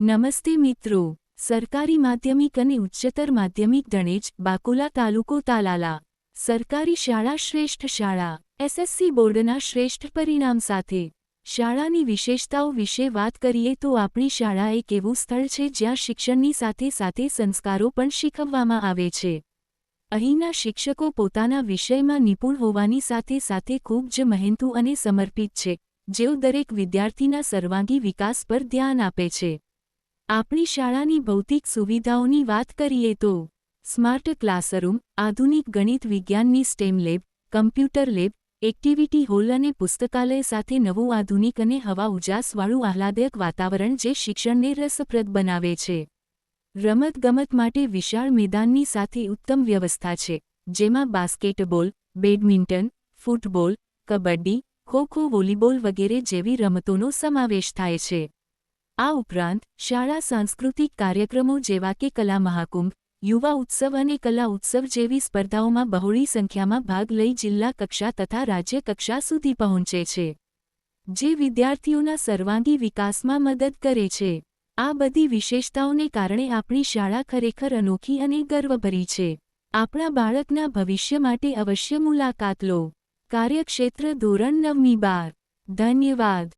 નમસ્તે મિત્રો, સરકારી માધ્યમિક અને ઉચ્ચતર માધ્યમિક ધણેજ બાકોલા તાલુકો તાલાલા સરકારી શાળા શ્રેષ્ઠ શાળા એસએસસી બોર્ડના શ્રેષ્ઠ પરિણામ સાથે શાળાની વિશેષતાઓ વિશે વાત કરીએ તો આપણી શાળા એક એવું સ્થળ છે જ્યાં શિક્ષણની સાથે સાથે સંસ્કારો પણ શીખવવામાં આવે છે। અહીંના શિક્ષકો પોતાના વિષયમાં નિપુણ હોવાની સાથે સાથે ખૂબ જ મહેનતુ અને સમર્પિત છે, જેઓ દરેક વિદ્યાર્થીના સર્વાંગી વિકાસ પર ધ્યાન આપે છે। આપણી શાળાની ભૌતિક સુવિધાઓની વાત કરીએ તો સ્માર્ટ ક્લાસરૂમ, આધુનિક ગણિત વિજ્ઞાનની STEM lab, computer lab, activity hall અને પુસ્તકાલય સાથે નવું આધુનિક અને હવા ઉજાસવાળું આહ્લાદક વાતાવરણ જે શિક્ષણને રસપ્રદ બનાવે છે। રમતગમત માટે વિશાળ મેદાનની સાથે ઉત્તમ વ્યવસ્થા છે, જેમાં basketball, badminton, football, kabaddi, kho-kho, volleyball વગેરે જેવી રમતોનો સમાવેશ થાય છે। આ ઉપરાંત શાળા સાંસ્કૃતિક કાર્યક્રમો જેવા કે કલા મહાકુંભ, યુવા ઉત્સવ અને કલા ઉત્સવ જેવી સ્પર્ધાઓમાં બહોળી સંખ્યામાં ભાગ લઈ જિલ્લા કક્ષા તથા રાજ્ય કક્ષા સુધી પહોંચે છે, જે વિદ્યાર્થીઓના સર્વાંગી વિકાસમાં મદદ કરે છે। આ બધી વિશેષતાઓને કારણે આપણી શાળા ખરેખર અનોખી અને ગર્વભરી છે। આપણા બાળકના ભવિષ્ય માટે અવશ્ય મુલાકાત લો। કાર્યક્ષેત્ર ધોરણ 9મી 12। ધન્યવાદ।